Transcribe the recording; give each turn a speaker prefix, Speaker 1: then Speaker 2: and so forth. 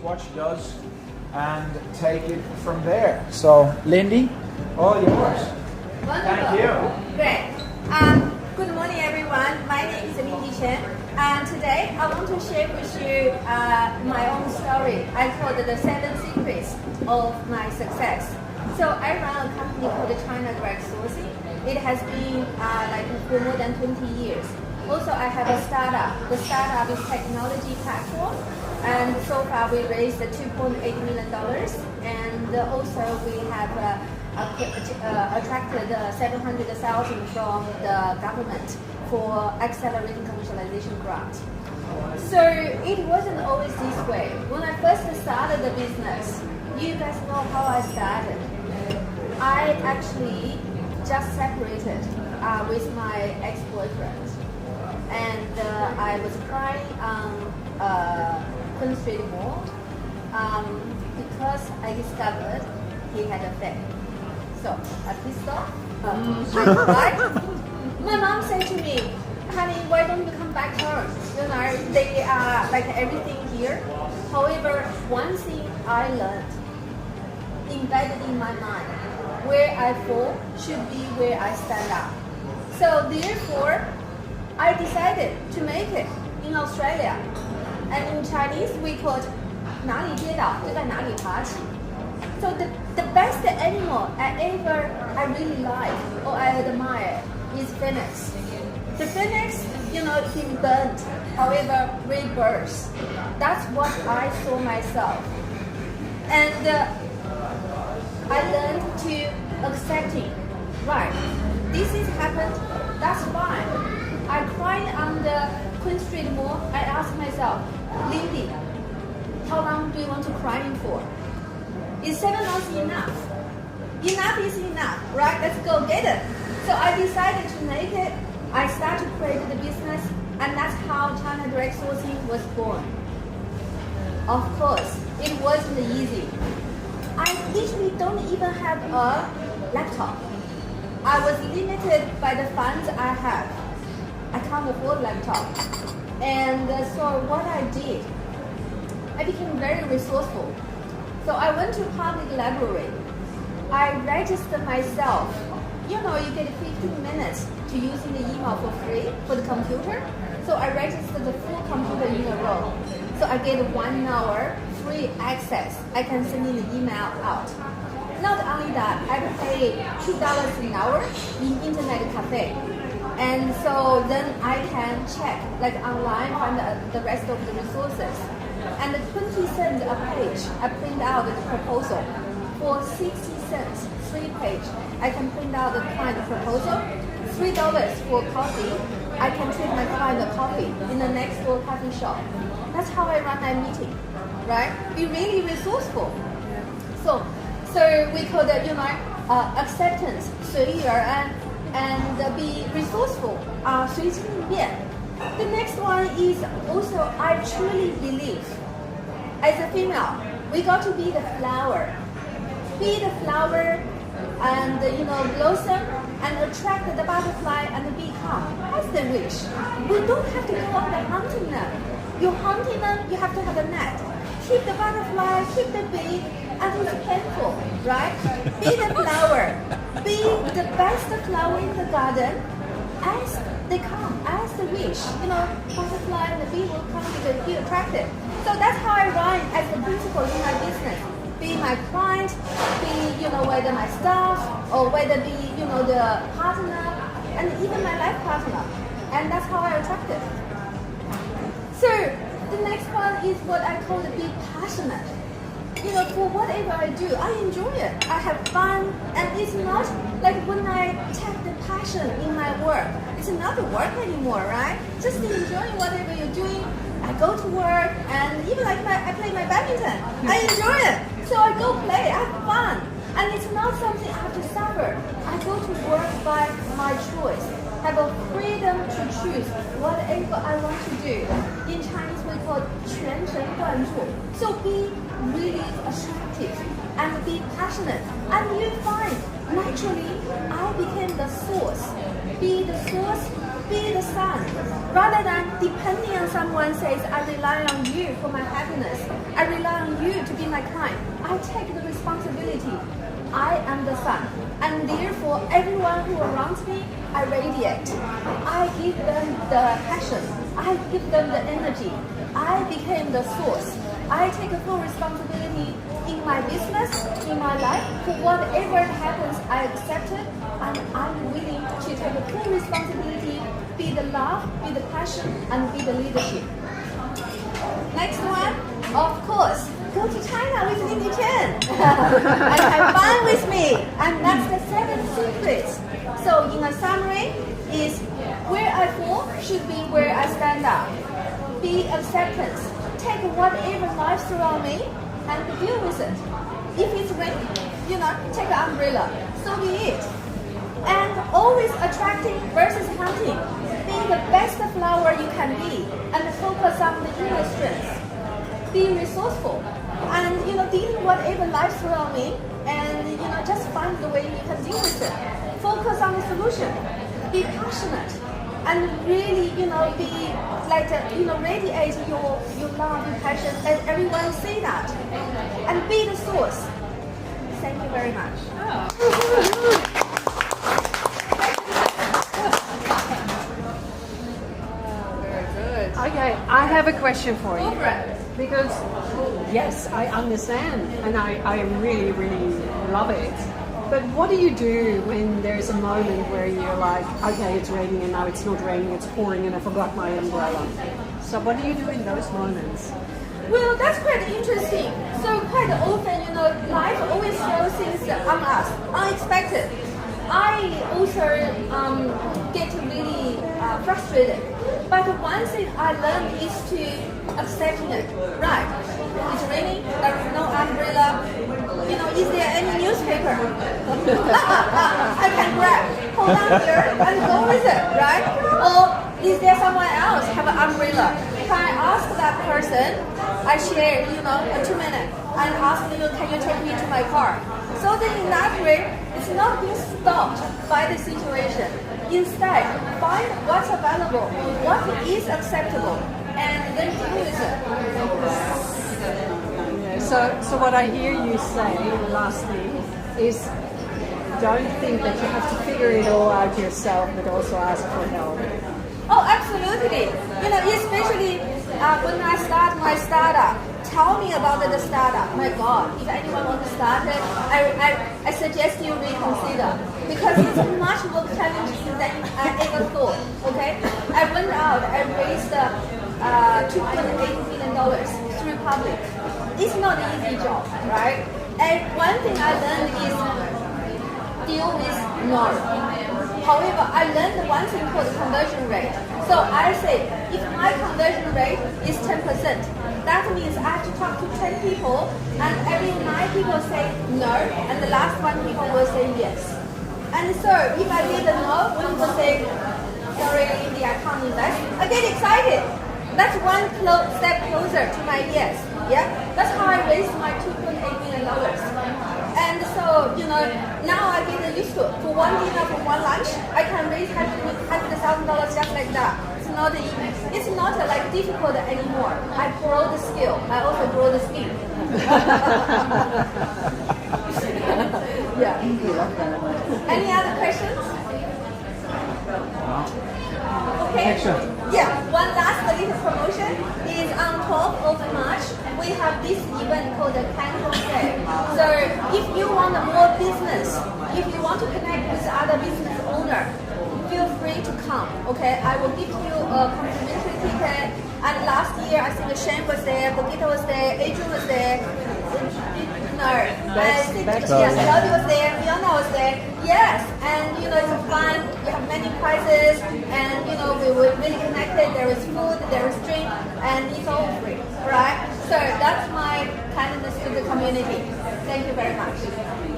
Speaker 1: what she does, and take it from there. So, Lindy, all yours.
Speaker 2: Wonderful.
Speaker 1: Thank you.
Speaker 2: Great. Good morning, everyone. My name is Lindy Chen, and today I want to share with you my own story. I call it the 7 secrets of my success. So I run a company called ChinaDirect Sourcing. It has been for more than 20 years. Also, I have a startup. The startup is technology platform, and so far we raised $2.8 million, and also we have attracted 700,000 from the government for accelerating commercialization grant. So it wasn't always this way. When I first started the business, you guys know how I started. I actually just separated with my ex-boyfriend, and I was crying on Queen Street Mall because I discovered he had a fake. So I pissed off, right? My mom said to me, "Honey, why don't you come back home? You know, they are like everything here." However, one thing I learned, embedded in my mind, where I fall should be where I stand up. So therefore, I decided to make it in Australia. And in Chinese, we call it 哪里跌倒就在哪里爬起. So the best animal I really like or I admire is phoenix. The phoenix, you know, he burnt, however, rebirth. That's what I saw myself. And I learned to accepting, right, this has happened, that's fine. I cried on the Queen Street Mall. I asked myself, Lindy, how long do you want to cry for? Is 7 months enough? Enough is enough, right? Let's go get it. So I decided to make it. I started to create the business, and that's how ChinaDirect Sourcing was born. Of course, it wasn't easy. I literally don't even have a laptop. I was limited by the funds I have. I can't afford a laptop. And so what I did, I became very resourceful. So I went to public library. I registered myself. You know, you get 15 minutes to using the email for free for the computer. So I registered the full computer in a row. So I get 1 hour free access. I can send in the email out. Not only that, I pay $2 an hour in internet cafe. And so then I can check, like online, find the rest of the resources. And 20 cents a page, I print out the proposal. For 60 cents, 3 page, I can print out the client proposal. $3 for coffee, I can treat my client a coffee in the next door coffee shop. That's how I run my meeting, right? Be really resourceful. So we call that, you know, acceptance, 随遇而安, and be resourceful, 随机应变. The next one is also I truly believe, as a female, we got to be the flower. Be the flower and, you know, blossom and attract the butterfly and become. That's the wish. We don't have to go out and hunting them. You're hunting them, you have to have a net. Keep the butterfly, keep the bee, and it's painful, right? Be the flower. Be the best flower in the garden as they come, as the wish. You know, butterfly and the bee will come because you feel attracted. So that's how I run as the principal in my business. Be my client, be, you know, whether my staff, or whether be, you know, the partner, and even my life partner. And that's how I attract it. So the next one is what I call the be passionate. You know, for whatever I do, I enjoy it. I have fun, and it's not like when I take the passion in my work, it's not work anymore, right? Just enjoying whatever you're doing. I go to work, and even like I play my badminton. I enjoy it. So I go play, I have fun. And it's not something I have to suffer. I go to work by my choice. Have a freedom to choose whatever I want to do. In Chinese, we call it 全神贯注. So be really attractive and be passionate. And you find, naturally, I became the source be the source, be the sun. Rather than depending on someone says, I rely on you for my happiness, I rely on you to be my client. I take the responsibility. I am the sun, and therefore everyone who surrounds me, I radiate. I give them the passion. I give them the energy. I became the source. I take full responsibility in my business, in my life. For whatever happens, I accept it, and I'm willing to take full responsibility, be the love, be the passion, and be the leadership. Next one, of course, go to China with Lindy Chen and have fun with me. And that's the 7 secrets. So in a summary, is where I fall should be where I stand up. Be acceptance. Take whatever life around me and deal with it. If it's raining, take an umbrella. So be it. And always attracting versus hunting. Be the best flower you can be and focus on the inner strengths. Be resourceful and deal with whatever life around me and just find the way you can deal with it. Focus on the solution. Be passionate and really be like radiate your love, your passion, and everyone see that. And be the source. Thank you very much.
Speaker 3: Okay, I have a question for you.
Speaker 2: Over it.
Speaker 3: Because, yes, I understand, and I really, really love it. But what do you do when there's a moment where you're like, okay, it's raining and now it's not raining, it's pouring and I forgot my umbrella? So what do you do in those moments?
Speaker 2: Well, that's quite interesting. So quite often, life always throws things on us, unexpected. I also get really frustrated. But one thing I learned is to accepting it. Right, it's raining, there is no umbrella. Is there any newspaper? I can grab, hold on here and go with it, right? Or is there someone else have an umbrella? Can I ask that person, I share, a 2 minutes, and ask can you take me to my car? So then in that way, it's not being stopped by the situation. Instead, find what's available, what is acceptable, and then deal with it.
Speaker 3: Yeah, so what I hear you say, lastly, is don't think that you have to figure it all out yourself, but also ask for help.
Speaker 2: Oh, absolutely. Especially when I start my startup, tell me about the startup. My God, if anyone wants to start it, I suggest you reconsider because it's much more challenging than I ever thought. Okay, I went out, I raised $2.8 million through public. It's not an easy job, right? And one thing I learned is deal with no. However, I learned one thing called conversion rate. So I say, if my conversion rate is 10%, that means I have to talk to 10 people, and every 9 people say no, and the last 1 people will say yes. And so, if I did a no, one will say, sorry, Lindy, I can't invest. I get excited. That's one step closer to my yes. Yeah, that's how I raised my $2.8 million. And so, now I get used to it. For one dinner, for one lunch, I can raise $100,000 just like that. It's not like difficult anymore. I grow the skill. I also grow the speed. Yeah. Any other questions? Okay. Yeah. One last little promotion is on 12th of March. We have this event called the Candle Day. So if you want more business, if you want to connect with other business owner, feel free to come. Okay, I will give you a complimentary ticket. And last year, I think Shane was there, Bogita was there, Adrian was there. No, I think Claudia was there, Fiona was there. Yes, and it's fun. We have many prizes, and we were really connected. There is food, there is drink, and it's all free. All right. So that's my kindness to the community. Thank you very much.